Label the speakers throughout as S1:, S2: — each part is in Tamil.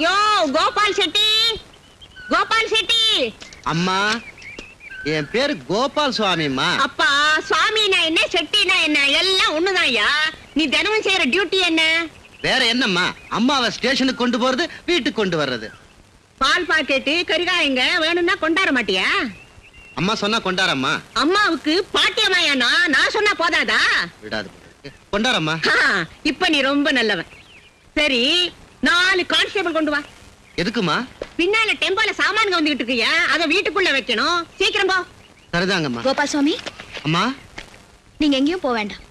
S1: யோ கோபால் செட்டி, கோபால் செட்டி.
S2: அம்மா, என் பேரு கோபால் சுவாமிம்மா.
S1: அப்பா, சுவாமினா என்ன செட்டினா என்ன எல்லாம் ஒண்ணுதான்யா. நீ தினமும் செய்யற டியூட்டி என்ன?
S2: வேற என்னம்மா, அம்மாவை ஸ்டேஷனுக்கு கொண்டு போறது, வீட்டுக்கு கொண்டு வர்றது.
S1: பால் பாக்கெட்டு கரிகாயங்க வேணும்னா கொண்டாட மாட்டியா?
S2: அம்மா சொன்னா கொண்டாரம்மா.
S1: அம்மாவுக்கு பாட்டியம்மாயானா நான் சொன்னா போதாதா?
S2: விடாது, கொண்டாரம்மா.
S1: இப்ப நீ ரொம்ப நல்லவன். சரி, 4 கான்ஸ்டபிள் கொண்டு வா.
S2: எதுக்குமா?
S1: பின்னால டெம்போல சாமான்ங்க வந்துகிட்டு இருக்கியா, அத வீட்டுக்குள்ள வைக்கணும். சீக்கிரம் போ.
S2: சரிதாங்கம்மா.
S3: கோபால் சுவாமி,
S2: அம்மா
S3: நீங்க எங்கேயும் போக வேண்டாம்.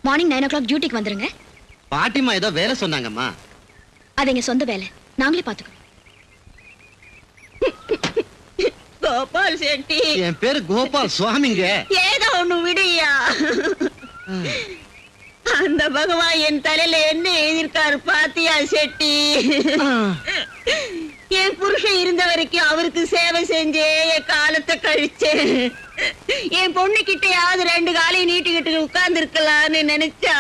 S3: மார்னிங் 9 o'clock டியூட்டிக்கு வந்துருங்க.
S2: பாட்டிமா ஏதோ வேலை சொன்னாங்கம்மா.
S3: அது எங்க சொந்த வேலை, நாங்களே பாத்துக்கிறோம்.
S1: கோபால் செட்டி,
S2: என் பேரு கோபால் சுவாமிங்க.
S1: ஏதோ ஒண்ணு விடுயா. அந்த பகவான் என் தலையில என்ன எழுதியிருக்காரு பாத்தியா செட்டி? என் புருஷன் இருந்த வரைக்கும் அவருக்கு சேவை செஞ்சே என் காலத்தை கழிச்சேன். என் பொண்ணு கிட்டையாவது 2 காலையும் நீட்டிக்கிட்டு உட்கார்ந்து இருக்கலாம்னு நினைச்சா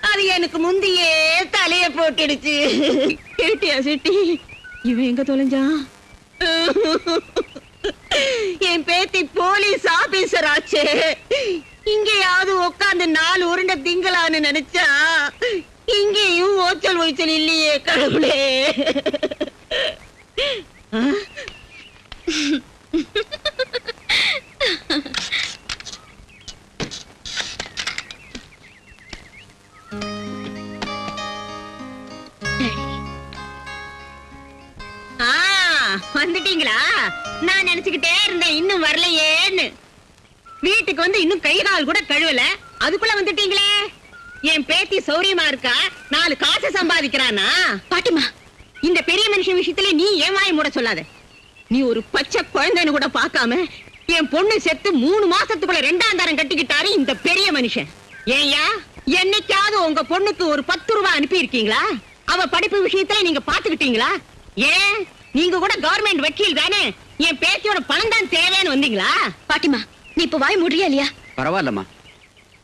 S1: அது எனக்கு முந்தியே தலைய போட்டுடுச்சு. கேட்டியா செட்டி? இவன் எங்க தொலைஞ்சான்? என் பேத்தி போலீஸ் ஆபீசர் ஆச்சே. இங்கேயாவது உட்காந்து 4 உருண்டை திங்கலான்னு நினைச்சா இங்கேயும் ஓச்சல் ஓய்ச்சல் இல்லையே கடவுளே. வந்துட்டீங்களா? நான் நினைச்சுக்கிட்டே இருந்தேன் இன்னும் வரலையேன்னு. வீட்டுக்கு வந்து இன்னும் கை கால் கூட கழுவல, அதுக்குள்ள வந்துட்டீங்களே. என் பேத்தி சௌரியமா இருக்கா? 4 காசு சம்பாதிக்கிறானா?
S3: பாட்டிமா,
S1: இந்த பெரிய மனுஷன் விஷயத்துல நீ ஏன் வாயை மூட சொல்லாத. நீ ஒரு பச்சை குழந்தைன்னு கூட பார்க்காம என் பொண்ணு செத்து 3 மாசத்துக்குள்ள 2ஆம் தரம் கட்டிக்கிட்டாரு இந்த பெரிய மனுஷன். ஏயா, என்னைக்காவது உங்க பொண்ணுக்கு ஒரு 10 ரூபாய் அனுப்பி இருக்கீங்களா? அவ படிப்பு விஷயத்துல நீங்க பாத்துக்கிட்டீங்களா? ஏன் நீங்க கூட கவர்மெண்ட் வக்கீல் தானே, என் பேத்தியோட பணம் தான் தேவைன்னு வந்தீங்களா?
S3: பாட்டிமா, நீ இப்ப வாய் முடியா இல்லையா?
S4: பரவாயில்லம்மா,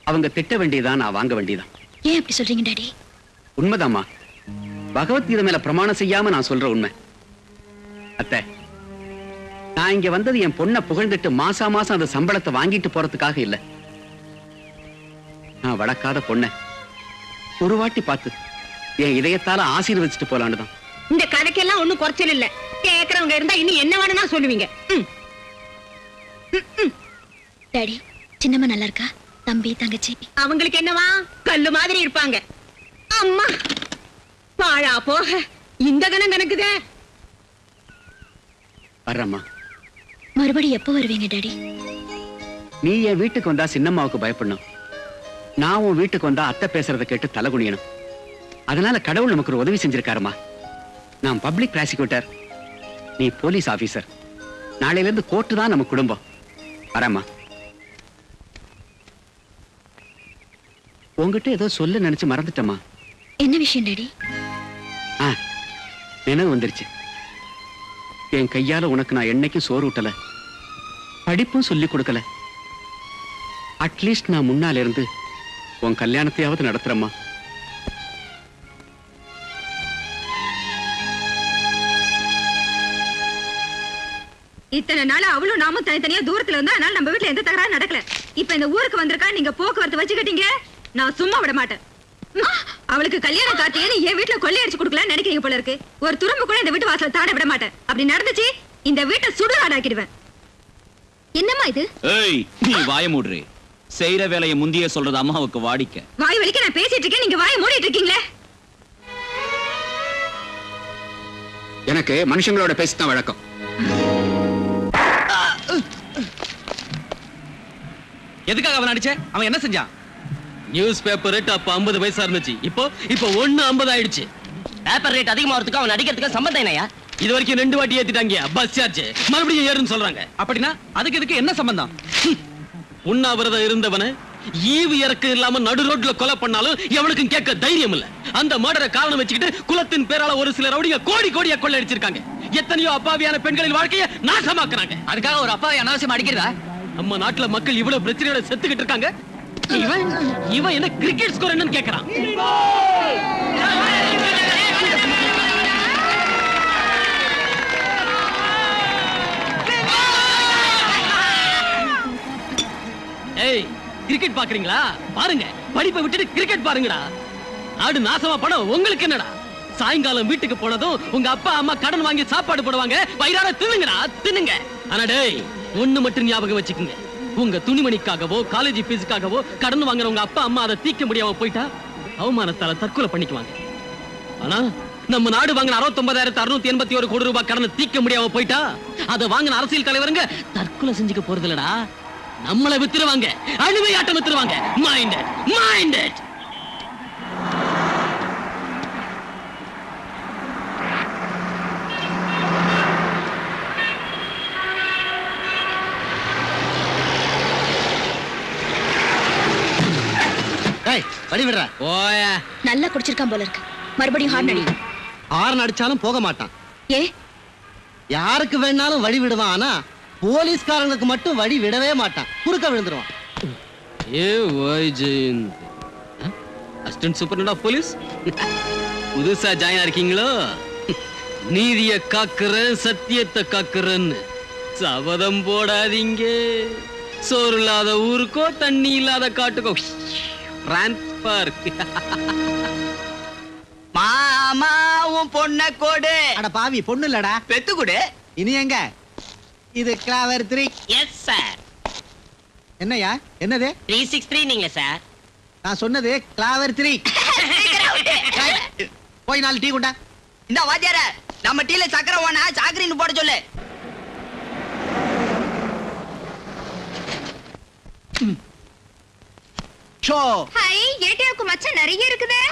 S4: அவங்க திட்ட வேண்டியதான், நான் வாங்க வேண்டியதான்.
S3: ஏன் அப்படி சொல்றீங்க டாடி?
S4: உண்மைதாம்மா, பகவத்கீதை மேல பிரமாணம் செய்யாம நான் சொல்ற உண்மை. அத்தை, நான் இங்க வந்தது என் பொண்ணை புகழ்ந்துட்டு மாசா மாசம் அந்த சம்பளத்தை வாங்கிட்டு போறதுக்காக இல்ல. நான் வளர்க்காத பொண்ணை ஒரு வாட்டி பார்த்து என் இதயத்தால ஆசீர்வதிச்சுட்டு போலான்னு தான்.
S1: இந்த கதைக்கெல்லாம் ஒண்ணும் குறைச்சல் இல்ல. கேக்குறவங்க இருந்தா இன்னும் என்ன வேணும்னா சொல்லுவீங்க.
S3: டாடி, சின்னம்மா நல்லா இருக்கா? தம்பி தங்கச்சி
S1: அவங்களுக்கு என்னவா, கல்லு மாதிரி இருப்பாங்க. அம்மா பாழா போக இந்த கணம் கணக்குதே.
S4: வர்றம்மா.
S3: மறுபடியும் எப்போ வருவீங்க டாடி?
S4: நீ என் வீட்டுக்கு வந்தா சின்னம்மாவுக்கு பயப்படணும், நான் உன் வீட்டுக்கு வந்தா அத்தை பேசுறதை கேட்டு தலை குனியணும். அதனால கடவுள் நமக்கு ஒரு உதவி செஞ்சிருக்காருமா. நான் பப்ளிக் ப்ராசிக்யூட்டர், நீ போலீஸ் ஆபீசர். நாளையில இருந்து கோர்ட்டு தான் நம்ம குடும்பம். வரேம்மா. உங்ககிட்ட ஏதோ சொல்ல நினைச்சு மறந்துட்டமா.
S3: என்ன விஷயம் டாடி?
S4: நினைவு வந்துருச்சு. என் கையால உனக்கு நான் என்னைக்கும் சோறு ஊட்டல, படிப்பும் சொல்லி கொடுக்கல. அட்லீஸ்ட் நான் முன்னால இருந்து உன் கல்யாணத்தையாவது நடத்துறேம்மா.
S5: இத்தனை நாள் அவளும் நாமும் தனித்தனியா தூரத்துல இருந்தா, அதனால நம்ம வீட்டுல எந்த தகராறும் நடக்கல. இப்ப இந்த ஊருக்கு வந்திருக்கா, நீங்க போக்குவரத்து வச்சுக்கிட்டீங்க, நான் சும்மா விட மாட்டேன். அவளுக்கு கல்யாணம் காட்டியே என் வீட்டுல கொள்ளையடிச்சு கொடுக்கலாம்னு நினைக்கிறீங்க போல இருக்கு. ஒரு துரும்பு கூட இந்த வீட்டு வாசல தாட விட மாட்டேன். அப்படி நடந்துச்சு இந்த வீட்டை சுடுகாடாக்கிடுவேன். என்னம்மா இது?
S6: ஏய், நீ வாய மூடுறே. செய்யற வேலையை முந்தியே சொல்றது அம்மாவுக்கு வாடிக்க.
S5: வாய் வலிக்க நான் பேசிட்டு இருக்கேன், நீங்க வாயை மூடிட்டு இருக்கீங்களே.
S4: எனக்கு மனுஷங்களோட பேசிதான் வழக்கம்.
S7: எதுக்காக அவன் அடிச்ச? அவன் என்ன செஞ்சான்? நியூஸ் பேப்பர் ரேட் அப்ப 50 பைசா இருந்துச்சு, இப்போ 1.50 ஆயிடுச்சு.
S8: பேப்பர் ரேட் அதிகமாகிறதுக்கு அவன் அடிக்கிறதுக்கு சம்பந்தம் என்னையா?
S7: இது வரைக்கும் 2 வாட்டி ஏத்திட்டாங்க பஸ் சார்ஜ், மறுபடியும் ஏறுன்னு சொல்றாங்க. அப்படின்னா அதுக்கு இதுக்கு என்ன சம்பந்தம்? உண்ணாவிரதம் இருந்தவன ஈவு இறக்கு இல்லாம நடு ரோட்ல கொலை பண்ணாலும் எவனுக்கும் கேட்க தைரியம் இல்ல. அந்த மர்டரை காரணம் வச்சுக்கிட்டு குலத்தின் பேரால ஒரு சில ரவுடிங்க கோடி கோடியா கொள்ளை அடிச்சிருக்காங்க. எத்தனையோ அப்பாவியான பெண்களின் வாழ்க்கையை நாசமாக்குறாங்க.
S8: அதுக்காக ஒரு அப்பாவை அனாவசியமா அடிக்கிறதா?
S7: நம்ம நாட்டுல மக்கள் இவ்வளவு பிரச்சனையோட செத்துக்கிட்டு இருக்காங்க. இவன் என்ன கிரிக்கெட் ஸ்கோர் என்னன்னு கேக்குறான். ஏய், கிரிக்கெட் பாக்குறீங்களா? பாருங்க. படிப்பை விட்டுட்டு கிரிக்கெட் பாருங்கடா. நாடு நாசமா பணம் உங்களுக்கு என்னடா? சாயங்காலம் வீட்டுக்கு போனதும் உங்க அப்பா அம்மா கடன் வாங்கி சாப்பாடு போடுவாங்க. வயிறார தின்னுங்கடா, தின்னுங்க. ஆனா டேய், ஒண்ணு மட்டும் ஞாபகம் வச்சுக்கோங்க. உங்க துணிமணிக்காகவோ காலேஜ் ஃபீஸுக்காகவோ கடன் வாங்குற உங்க அப்பா அம்மா அதை தீக்க முடியாம போயிட்டா அவமானத்தால தற்கொலை பண்ணிக்குவாங்க. ஆனா நம்ம நாடு வாங்கின 69,681 கோடி ரூபாய் கடனை தீக்க முடியாம போயிட்டா அதை வாங்கின அரசியல் தலைவருங்க தற்கொலை செஞ்சுக்க போறது இல்லடா, நம்மளை வித்துருவாங்க. அடிமையாட்டம் வித்துருவாங்க. Minded, minded.
S2: ஏய், வழி விடுற.
S7: ஓய,
S3: நல்லா குடிச்சிருக்கான் போல இருக்கு. மறுபடியும் ஹார்ன் அடி.
S2: ஹார்ன் அடிச்சாலும் போக மாட்டான்.
S3: ஏ
S2: யாருக்கு வேணாலும் வழி விடுவான். ஆனா போலீஸ்காரங்களுக்கு மட்டும் வழி விடவே மாட்டான். குறுக்க விழுந்துருவான்.
S7: ஏ ஓய் Jayanth, assistant superintendent of police புதுசா ஜாயின் இருக்கீங்களோ? நீதிய காக்குறேன், சத்தியத்தை காக்குறேன்னு சபதம் போடாதீங்க. சோறு இல்லாத ஊருக்கோ தண்ணி இல்லாத காட்டுக்கோ டிரான்ஸ்பர்.
S8: மாமாவும் பொண்ண கோடு
S2: அட பாவி, பொண்ணு இல்லடா,
S8: பெத்து கொடு.
S2: இனி எங்க? இது கிளாவர் 3.
S8: Yes sir.
S2: என்னையா? என்னது?
S8: 363 நீங்க சார்.
S2: நான் சொன்னது கிளாவர் 3. போய் 4 டீ கொண்டா.
S8: இந்த வாத்தியார நம்ம டீல சக்கரை ஓனா சாக்கரின்னு போட சொல்லு.
S2: ஷோ.
S5: ஹை, ஏடிஎம்க்கு மச்சம் நிறைய இருக்குதே.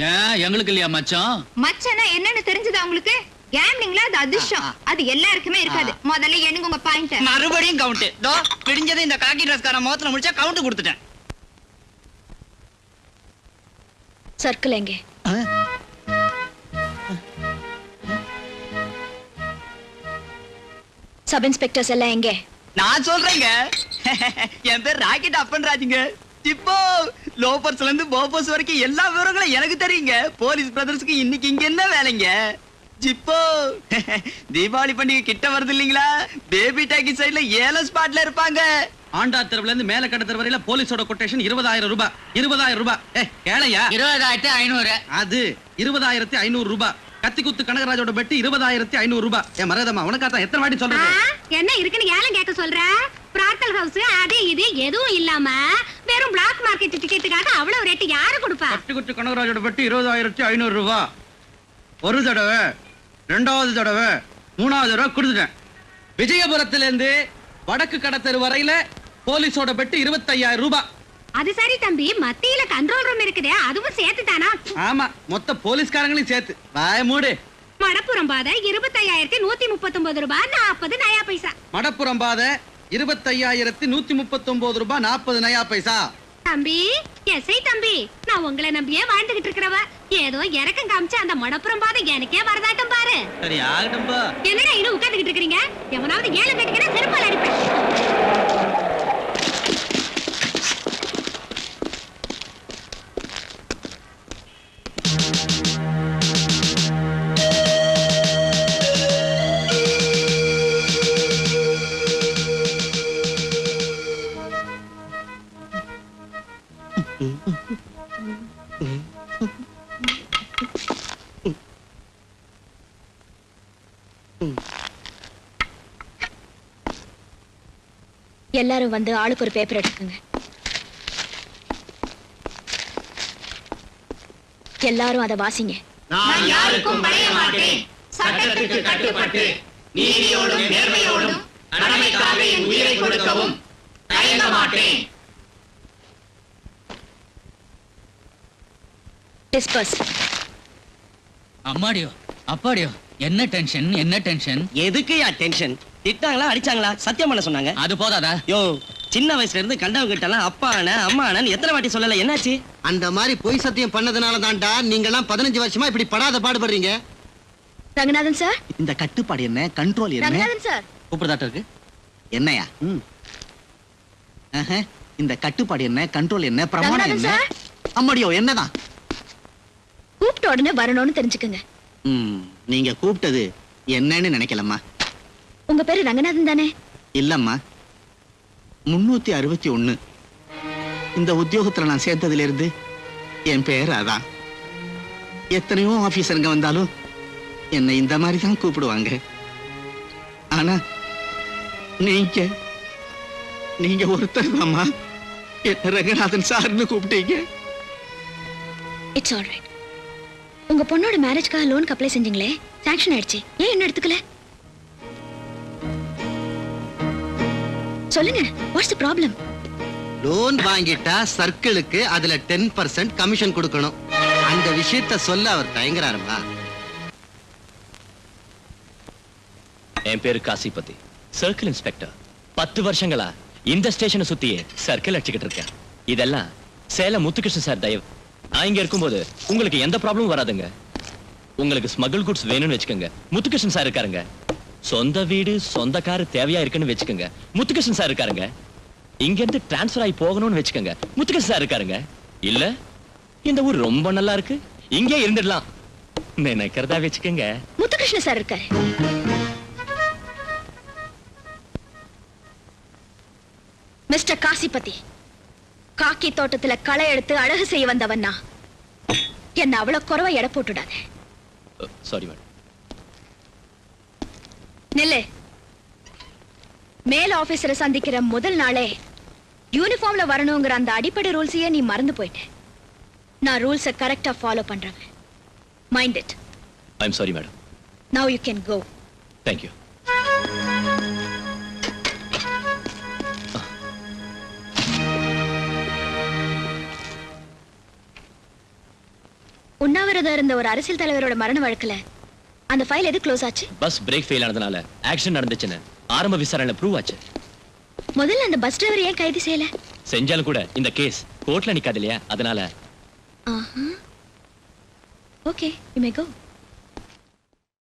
S6: ஏன் எங்களுக்கு இல்லையா மச்சான்?
S5: மச்சனா என்னன்னு தெரிஞ்சதா உங்களுக்கு? கேம்லிங்ல அது அதிர்ஷ்டம். அது எல்லாருக்குமே இருக்காது. முதல்ல எண்ணுங்க உங்க பாயிண்ட்.
S8: மறுபடியும் கவுண்ட். தோ பிடிஞ்சது இந்த காக்கி டிரஸ்கார மோத்துல முடிச்சா கவுண்ட் கொடுத்துட்டேன்.
S3: சர்க்கிள் எங்கே? சப் இன்ஸ்பெக்டர்ஸ் எல்லாம் எங்கே?
S8: நான் சொல்றேங்க. என் பேர் ராக்கெட் அப்பன்ராஜுங்க. இப்போ லோபர்ஸ்ல இருந்து போபர்ஸ் வரைக்கும் எல்லா விவரங்களும் எனக்கு தெரியுங்க. போலீஸ் பிரதர்ஸ்க்கு இன்னைக்கு இங்க என்ன வேலைங்க? ஜிப்போ தீபாவளி பண்டிகை கிட்ட வருது இல்லீங்களா? பேபி டாக்கி சைடுல 7 ஸ்பாட்ல இருப்பாங்க.
S7: ஆண்டா தெருவுல இருந்து மேல கடை தெரு வரையில போலீஸோட கொட்டேஷன் 20,000 ரூபாய். 20,000 ரூபாய். கேளையா?
S8: 20,500.
S7: அது 20,500 ரூபாய். கத்தி குத்து கனகராஜோட பெட்டு 20,500 ரூபாய். ஏன் மரதமா, உனக்காத்தான் எத்தனை வாட்டி சொல்றது?
S5: என்ன இருக்குன்னு ஏலம் கேட்க சொல்ற? பிராத்தல் ஹவுஸ் அது இது எதுவும் இல்லாம வெறும் பிளாக் மார்க்கெட் டிக்கெட்டுக்காக அவ்வளவு ரேட் யாரு கொடுப்பா?
S7: கத்தி குத்து கனகராஜோட பெட்டு 20,500 ரூபாய். ஒரு தடவை, 2வது தடவை, 3வது தடவை கொடுத்துட்டேன். விஜயபுரத்துல இருந்து வடக்கு கடத்தெரு வரையில போலீஸோட பெட்டு 25,000 ரூபாய்.
S5: அது சரி தம்பி, மத்தியில கண்ட்ரோல் ரூம் இருக்குதே, அதுவும் சேர்த்து தானா?
S7: ஆமா, மொத்த போலீஸ்காரங்களையும் சேர்த்து. வாய மூடு.
S5: மடப்புறம் பாதை 25,139 ரூபாய் 40 நயா பைசா.
S7: மடப்புறம் பாதை 25,139 ரூபாய் 40 நயா பைசா.
S5: தம்பி, எஸ்ஐ தம்பி, நான் உங்களை நம்பியே வாழ்ந்துகிட்டு இருக்கிறவ. ஏதோ இறக்கம் காமிச்சு அந்த மடப்புறம் பாதை எனக்கே வரதாட்டம் பாரு.
S7: சரி, ஆகட்டும்பா.
S5: என்னடா இன்னும் உட்கார்ந்துகிட்டு இருக்கீங்க? எவனாவது ஏலம் கேட்டீங்கன்னா செருப்பால் அடிப்பேன்.
S3: எல்லாரும் வந்து ஆளுக்கு ஒரு பேப்பர் எடுத்துக்கங்க. எல்லாரும் அதை வாசிங்க.
S5: நான் யாருக்கும் பணிய மாட்டேன். சட்டத்துக்கு கட்டுப்பட்டு நீதியோடும் நேர்மையோடும் கடமைக்காக என் உயிரை கொடுக்கவும் தயங்க மாட்டேன்.
S3: டிஸ்பர்ஸ்.
S9: அம்மாடியோ அப்பாடியோ, என்ன டென்ஷன் என்ன டென்ஷன்?
S8: எதுக்குயா டென்ஷன்? திட்டாங்களா அடிச்சாங்களா? சத்தியம் பண்ண சொன்னாங்க.
S9: அது போதாதா?
S8: யோ, சின்ன வயசுல இருந்து கண்டவங்க கிட்ட எல்லாம் அப்பான அம்மானு எத்தனை வாட்டி சொல்லல? என்னாச்சு?
S2: அந்த மாதிரி பொய் சத்தியம் பண்ணதுனால தான்டா நீங்க எல்லாம் 15 வருஷமா இப்படி படாத பாடுபடுறீங்க.
S3: ரங்கநாதன் சார்.
S2: இந்த கட்டுப்பாடு என்ன, கண்ட்ரோல் என்ன?
S3: ரங்கநாதன் சார்.
S8: கூப்பிடுதாட்ட இருக்கு.
S2: என்னையா? இந்த கட்டுப்பாடு என்ன, கண்ட்ரோல் என்ன, பிரமாணம்
S3: ரங்கநாதன்
S2: என்ன?
S3: சார்.
S2: அம்மாடியோ என்னதான்?
S3: கூப்பிட்ட உடனே வரணும்னு தெரிஞ்சுக்கங்க.
S2: நீங்க கூப்பிட்டது என்னன்னு நினைக்கலம்மா.
S3: உங்க பேரு ரங்கநாதன் தானே?
S2: இல்லம்மா, 361. இந்த உத்தியோகத்துல நான் சேர்த்ததுல இருந்து என் பேர் அதான். எத்தனையோ ஆபீசருங்க வந்தாலும் என்னை இந்த மாதிரி தான் கூப்பிடுவாங்க. ஆனா நீங்க ஒருத்தர் தாம்மா என்ன ரங்கநாதன் சார்னு கூப்பிட்டீங்க.
S3: It's alright. உங்க பொண்ணோட மேரேஜ்க்காக லோனுக்கு அப்ளை செஞ்சீங்களே, சாங்ஷன் ஆயிடுச்சு. ஏன் என்ன எடுத்துக்கல? சொல்லுங்க, வாட்ஸ் தி ப்ராப்ளம்?
S2: லோன் வாங்கிட்டா சர்க்கிளுக்கு அதுல 10% கமிஷன் கொடுக்கணும். அந்த விஷயத்த சொல்ல அவர் தயங்குறாருமா.
S10: என் பேரு காசிபதி, சர்க்கிள் இன்ஸ்பெக்டர். 10 வருஷங்களா இந்த ஸ்டேஷனை சுத்தியே சர்க்கிள் அடிச்சுக்கிட்டு இருக்கேன். இதெல்லாம் சேலம் முத்துகிருஷ்ணன் சார் தயவு. நான் இங்க இருக்கும்போது உங்களுக்கு எந்த ப்ராப்ளமும் வராதுங்க. உங்களுக்கு ஸ்மகிள் குட்ஸ் வேணும்னு வச்சுக்கோங்க, முத்துகிருஷ்ணன் சார் இருக்காருங்க. சொந்த வீடு சொந்த கார் தேவையா இருக்குன்னு வச்சுக்கோங்க, முத்துகிருஷ்ணன் சார் இருக்காருங்க. இங்க இருந்து டிரான்ஸ்பர் ஆகி போகணும்னு வச்சுக்கோங்க, முத்துகிருஷ்ணன் சார் இருக்காருங்க. இல்ல இந்த ஊர் ரொம்ப நல்லா இருக்கு, இங்கே இருந்துடலாம் நினைக்கிறதா வச்சுக்கோங்க,
S3: முத்துகிருஷ்ண சார் இருக்காரு. மிஸ்டர் காசிபதி, காக்கி தோட்டத்துல களை எடுத்து அழகு செய்ய வந்தவன்னா என்ன அவ்வளவு குறைவா எடை போட்டுடாத.
S10: Sorry madam.
S3: நில்லு. மேல் ஆபீசரை சந்திக்கிற முதல் நாளே யூனிஃபார்ம்ல வரணுங்கிற அந்த அடிப்படை ரூல்ஸையே நீ மறந்து போயிட்ட. நான் ரூல்ஸை கரெக்டா ஃபாலோ பண்றேன். Mind it.
S10: I am sorry madam.
S3: Now you can go.
S10: Thank you.
S3: உண்ணாவிரதம் இருந்த ஒரு அரசியல் தலைவரோட மரண வழக்குல அந்த ஃபைல் எது க்ளோஸ் ஆச்சு?
S10: பஸ் பிரேக் ஃபெயில் ஆனதுனால ஆக்சிடென்ட் நடந்துச்சுன்னு ஆரம்ப விசாரணையில ப்ரூவ் ஆச்சு.
S3: முதல்ல அந்த பஸ் டிரைவர் ஏன் கைது செய்யல?
S10: செஞ்சாலும் கூட இந்த கேஸ் கோர்ட்ல நிக்காது இல்லையா, அதனால.
S3: Okay, you may go.